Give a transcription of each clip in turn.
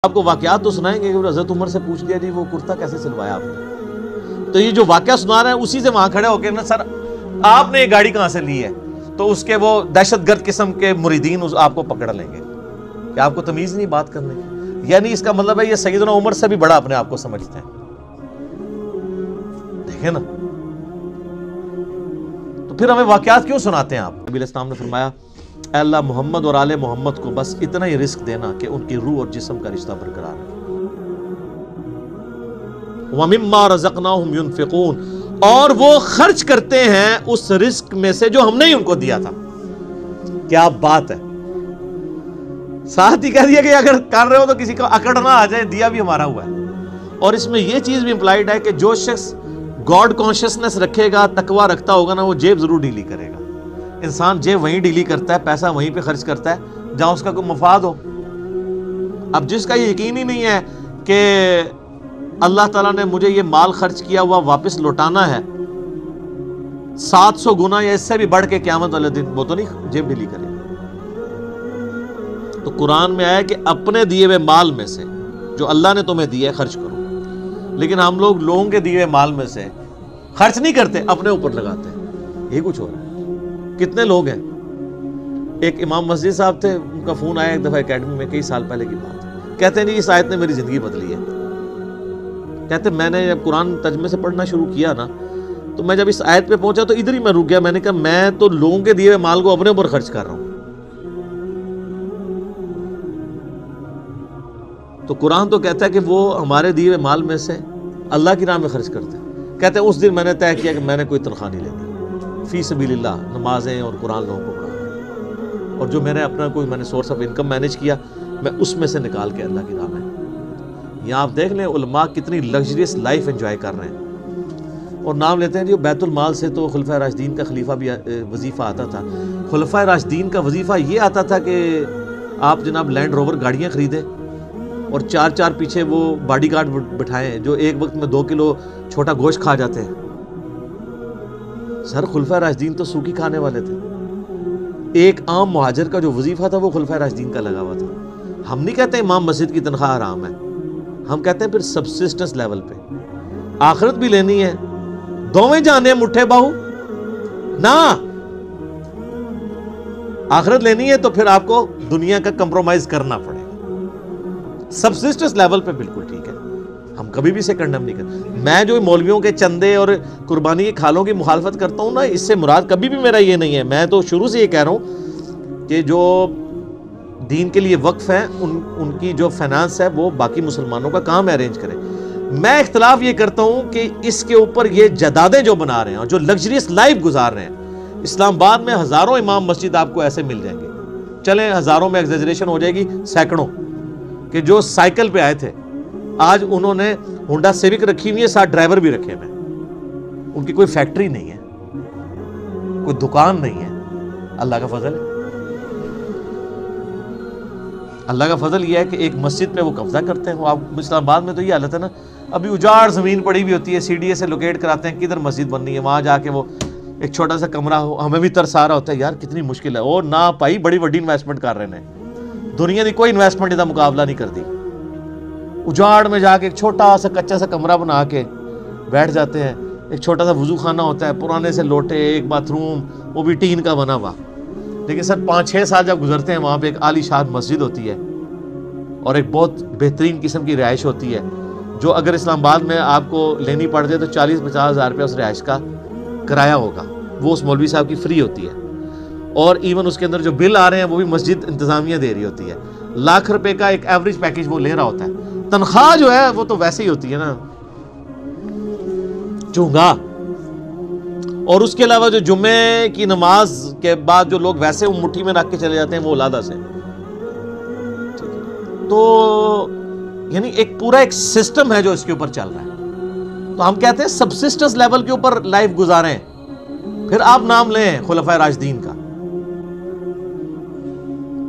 آپ کو واقعات تو سنائیں گے کہ حضرت عمر سے پوچھ لیا جی وہ کرتا کیسے سلوایا آپ نے، تو یہ جو واقعہ سنا رہے ہیں اسی سے وہاں کھڑے ہو کے نا سر آپ نے یہ گاڑی کہاں سے لی ہے، تو اس کے وہ دہشت گرد قسم کے مریدین آپ کو پکڑ لیں گے کہ آپ کو تمیز نہیں بات کرنے کی، یعنی اس کا مطلب ہے یہ سیدنا عمر سے بھی بڑا اپنے آپ کو سمجھتے ہیں۔ دیکھیں نا، تو پھر ہمیں واقعات کیوں سناتے ہیں آپ؟ نبی علیہ السلام نے فرمایا اے اللہ محمد اور آل محمد کو بس اتنا ہی رزق دینا کہ ان کی روح اور جسم کا رشتہ برقرار ہے۔ وَمِمَّا رَزَقْنَاهُمْ يُنْفِقُونَ، اور وہ خرچ کرتے ہیں اس رزق میں سے جو ہم نے ہی ان کو دیا تھا۔ کیا بات ہے، ساتھ ہی کہہ دیا کہ اگر کر رہے ہو تو کسی کو اکڑ نہ آ جائے، دیا بھی ہمارا ہوا ہے۔ اور اس میں یہ چیز بھی امپلائڈ ہے کہ جو شخص گاڈ کانشیسنس رکھے گا، تقوی رکھتا ہوگا نا، وہ جیب ضرور ڈھیلی کرے گا۔ انسان جیب وہیں ڈھیلی کرتا ہے، پیسہ وہیں پہ خرچ کرتا ہے جہاں اس کا کوئی مفاد ہو۔ اب جس کا یہ یقین ہی نہیں ہے کہ اللہ تعالیٰ نے مجھے یہ مال خرچ کیا ہوا واپس لوٹانا ہے 700 گنا یا اس سے بھی بڑھ کے قیامت والے دن، وہ تو نہیں جیب ڈھیلی کرے۔ تو قرآن میں آیا کہ اپنے دیے ہوئے مال میں سے جو اللہ نے تمہیں دیا ہے خرچ کرو، لیکن ہم لوگ لوگوں کے دیے ہوئے مال میں سے خرچ نہیں کرتے، اپنے اوپر لگاتے ہیں۔ یہ کچھ ہو رہا ہے۔ کتنے لوگ ہیں، ایک امام مسجد صاحب تھے، ان کا فون آیا ایک دفعہ اکیڈمی میں، کئی سال پہلے کی بات ہے، کہتے ہیں جی اس آیت نے میری زندگی بدلی ہے۔ کہتے ہیں میں نے جب قرآن ترجمے سے پڑھنا شروع کیا نا، تو میں جب اس آیت پہ پہنچا تو ادھر ہی میں رک گیا، میں نے کہا میں تو لوگوں کے دیے ہوئے مال کو اپنے اوپر خرچ کر رہا ہوں۔ تو قرآن تو کہتا ہے کہ وہ ہمارے دیے ہوئے مال میں سے اللہ کی راہ میں خرچ کرتے ہیں۔ کہتے ہیں اس دن میں نے طے کیا کہ میں نے کوئی تنخواہ نہیں لینی، فی سبیل اللہ نمازیں اور قرآن لوگوں کو پڑھانا، اور جو میں نے اپنا کوئی میں نے سورس آف انکم مینیج کیا، میں اس میں سے نکال کے اللہ کی راہ میں۔ یہاں آپ دیکھ لیں علماء کتنی لگژریس لائف انجوائے کر رہے ہیں، اور نام لیتے ہیں جی بیت المال سے تو خلفۂ راشدین کا خلیفہ بھی وظیفہ آتا تھا۔ خلفۂ راشدین کا وظیفہ یہ آتا تھا کہ آپ جناب لینڈ روور گاڑیاں خریدیں اور 4 پیچھے وہ باڈی گارڈ بٹھائیں جو ایک وقت میں 2 کلو چھوٹا گوشت کھا جاتے ہیں۔ سر خلفۂ راشدین تو سوکھی کھانے والے تھے۔ ایک عام مہاجر کا جو وظیفہ تھا وہ خلفۂ راشدین کا لگا ہوا تھا۔ ہم نہیں کہتے امام مسجد کی تنخواہ حرام ہے، ہم کہتے ہیں پھر سبسسٹنس لیول پہ آخرت بھی لینی ہے، دوویں جانے مٹھے باہو نہ، آخرت لینی ہے تو پھر آپ کو دنیا کا کمپرومائز کرنا پڑے گا۔ سبسسٹنس لیول پہ بالکل ٹھیک ہے، ہم کبھی بھی اسے کنڈم نہیں کرتے۔ میں جو مولویوں کے چندے اور قربانی کی کھالوں کی مخالفت کرتا ہوں نا، اس سے مراد کبھی بھی میرا یہ نہیں ہے۔ میں تو شروع سے یہ کہہ رہا ہوں کہ جو دین کے لیے وقف ہیں ان کی جو فائنانس ہے وہ باقی مسلمانوں کا کام ہے ارینج کریں۔ میں اختلاف یہ کرتا ہوں کہ اس کے اوپر یہ جدادیں جو بنا رہے ہیں اور جو لگژریس لائف گزار رہے ہیں، اسلام آباد میں ہزاروں امام مسجد آپ کو ایسے مل جائیں گے، چلیں ہزاروں میں ایگزیجریشن ہو جائے گی، سینکڑوں، کہ جو سائیکل پہ آئے تھے آج انہوں نے ہونڈا سیوک رکھی ہوئی ہے، 7 ڈرائیور بھی رکھے ہوئے ہیں، ان کی کوئی فیکٹری نہیں ہے، کوئی دکان نہیں ہے۔ اللہ کا فضل ہے، اللہ کا فضل یہ ہے کہ ایک مسجد پہ وہ قبضہ کرتے ہیں۔ وہ آپ اسلام آباد میں تو یہ حالت ہے نا، ابھی اجاڑ زمین پڑی ہوئی ہوتی ہے، سی ڈی اے سے لوکیٹ کراتے ہیں کدھر مسجد بننی ہے، وہاں جا کے وہ ایک چھوٹا سا کمرہ ہو، ہمیں بھی ترس آ رہا ہوتا ہے یار کتنی مشکل ہے، اور نہ پائی بڑی وڈی انویسٹمنٹ کر رہے ہیں، دنیا کی کوئی انویسٹمنٹ کا مقابلہ نہیں کرتی۔ اجاڑ میں جا کے ایک چھوٹا سا کچا سا کمرہ بنا کے بیٹھ جاتے ہیں، ایک چھوٹا سا وضو خانہ ہوتا ہے، پرانے سے لوٹے، ایک باتھ روم، وہ بھی ٹین کا بنا ہوا۔ لیکن سر 5-6 سال جب گزرتے ہیں وہاں پہ ایک عالی شان مسجد ہوتی ہے اور ایک بہت بہترین قسم کی رہائش ہوتی ہے، جو اگر اسلام آباد میں آپ کو لینی پڑ جائے تو 40-50 ہزار روپیہ اس رہائش کا کرایہ ہوگا، وہ اس مولوی صاحب کی فری ہوتی ہے، اور ایون اس کے اندر جو بل آ رہے ہیں وہ بھی مسجد انتظامیہ دے رہی ہوتی ہے۔ لاکھ روپے کا ایک ایوریج پیکیج وہ لے رہا ہوتا ہے، تنخواہ جو ہے وہ تو ویسے ہی ہوتی ہے نا چونگا۔ اور اس کے علاوہ جو جمعے کی نماز کے بعد جو لوگ ویسے مٹھی میں رکھ کے چلے جاتے ہیں وہ علادہ سے، تو یعنی ایک پورا ایک سسٹم ہے جو اس کے اوپر چل رہا ہے۔ تو ہم کہتے ہیں سبسسٹنس لیول کے اوپر لائف گزاریں، پھر آپ نام لیں خلفائے راشدین کا۔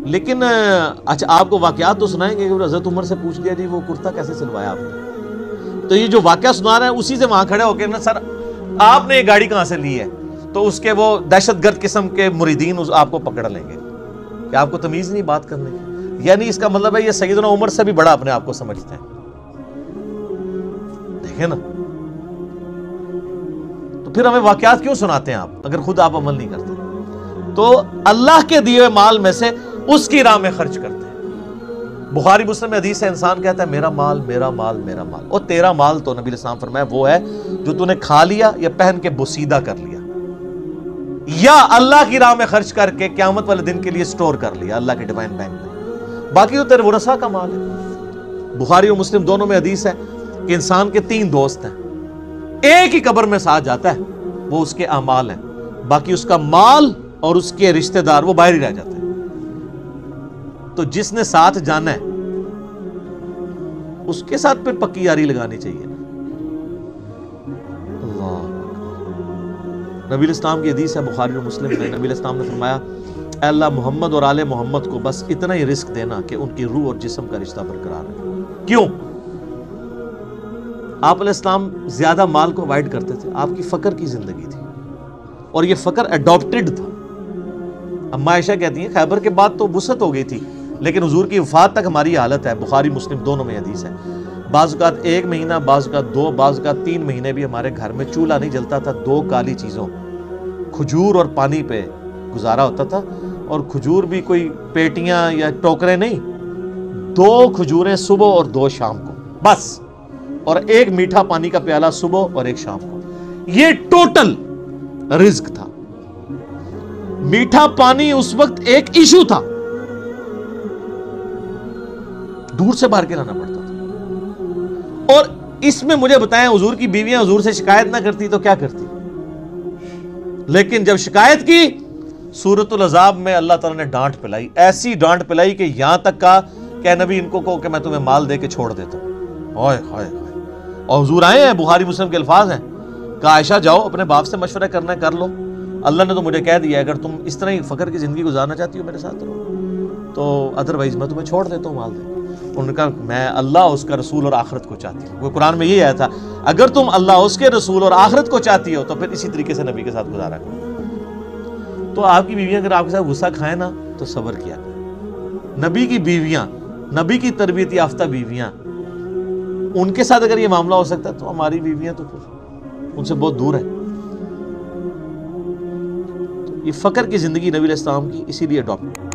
لیکن اچھا آپ کو واقعات تو سنائیں گے کہ حضرت عمر سے پوچھ لیا جی وہ کرتا کیسے سلوایا آپ نے، تو یہ جو واقعہ سنا رہے ہیں اسی سے وہاں کھڑے ہو کے نا سر آپ نے یہ گاڑی کہاں سے لی ہے، تو اس کے وہ دہشت گرد قسم کے مریدین آپ کو پکڑ لیں گے کہ آپ کو تمیز نہیں بات کرنے کی، یعنی اس کا مطلب ہے یہ سیدنا عمر سے بھی بڑا اپنے آپ کو سمجھتے ہیں. دیکھیں نا, تو پھر ہمیں واقعات کیوں سناتے ہیں آپ اگر خود آپ عمل نہیں کرتے؟ تو اللہ کے دیے مال میں سے اس کی راہ میں خرچ کرتے ہیں. بخاری مسلم میں حدیث ہے, انسان کہتا ہے میرا مال میرا مال میرا مال, اور تیرا مال تو نبی علیہ السلام فرمایا وہ ہے جو تو نے کھا لیا یا پہن کے بوسیدہ کر لیا, یا اللہ کی راہ میں خرچ کر کے قیامت والے دن کے لیے سٹور کر لیا اللہ کے ڈیوائن بینک میں, باقی تو تیرے ورثاء کا مال ہے. بخاری اور مسلم دونوں میں حدیث ہے کہ انسان کے 3 دوست ہیں, ایک ہی قبر میں ساتھ جاتا ہے, وہ اس کے اعمال ہیں, باقی اس کا مال اور اس کے رشتہ دار وہ باہر ہی رہ جاتے ہیں. تو جس نے ساتھ جانا ہے اس کے ساتھ پھر پکی یاری لگانی چاہیے. اللہ, نبی الاسلام کی حدیث ہے بخاری اور مسلم میں, نبی الاسلام نے فرمایا اے اللہ محمد اور آل محمد کو بس اتنا ہی رزق دینا کہ ان کی روح اور جسم کا رشتہ برقرار ہے. کیوں؟ آپ علیہ السلام زیادہ مال کو اوائڈ کرتے تھے, آپ کی فقر کی زندگی تھی, اور یہ فقر اڈاپٹڈ تھا. اما عائشہ کہتی ہیں خیبر کے بعد تو وسعت ہو گئی تھی, لیکن حضور کی وفات تک ہماری حالت ہے. بخاری مسلم دونوں میں حدیث ہے, بعض اوقات 1 مہینہ, بعض اوقات 2, بعض اوقات 3 مہینے بھی ہمارے گھر میں چولہا نہیں جلتا تھا. 2 کالی چیزوں, کھجور اور پانی پہ گزارا ہوتا تھا, اور کھجور بھی کوئی پیٹیاں یا ٹوکرے نہیں, 2 کھجوریں صبح اور 2 شام کو بس, اور 1 میٹھا پانی کا پیالہ صبح اور 1 شام کو. یہ ٹوٹل رزق تھا. میٹھا پانی اس وقت ایک ایشو تھا, دور سے بھر کے لانا پڑتا تھا. اور اس میں مجھے بتائیں, حضور کی بیویاں حضور سے شکایت نہ کرتی تو کیا کرتی؟ لیکن جب شکایت کی, سورۃ العذاب میں اللہ تعالیٰ نے ڈانٹ پلائی, ایسی ڈانٹ پلائی کہ یہاں تک کہا کہ نبی ان کو کہو کہ میں تمہیں مال دے کے چھوڑ دیتا ہوں. ہائے ہائے ہائے. اور حضور آئے ہیں, بخاری مسلم کے الفاظ ہیں, کہا عائشہ جاؤ اپنے باپ سے مشورہ کرنا ہے کر لو, اللہ نے تو مجھے کہہ دیا اگر تم اس طرح ہی فقر کی زندگی گزارنا چاہتی ہو میرے ساتھ رہو, تو ادروائز میں تمہیں چھوڑ دیتا ہوں مال دے. انہوں نے کہا میں اللہ, اس کا رسول اور آخرت کو چاہتی ہوں. وہ قرآن میں یہ آیا تھا اگر تم اللہ, اس کے رسول اور آخرت کو چاہتی ہو تو پھر اسی طریقے سے نبی کے ساتھ گزارا کرو. تو آپ کی بیویاں اگر آپ کے ساتھ غصہ کھائیں نا تو صبر کیا کریں. نبی کی بیویاں, نبی کی تربیت یافتہ بیویاں, ان کے ساتھ اگر یہ معاملہ ہو سکتا ہے تو ہماری بیویاں تو پھر ان سے بہت دور ہیں. یہ فقر کی زندگی نبی علیہ السلام کی اسی لیے اڈاپٹ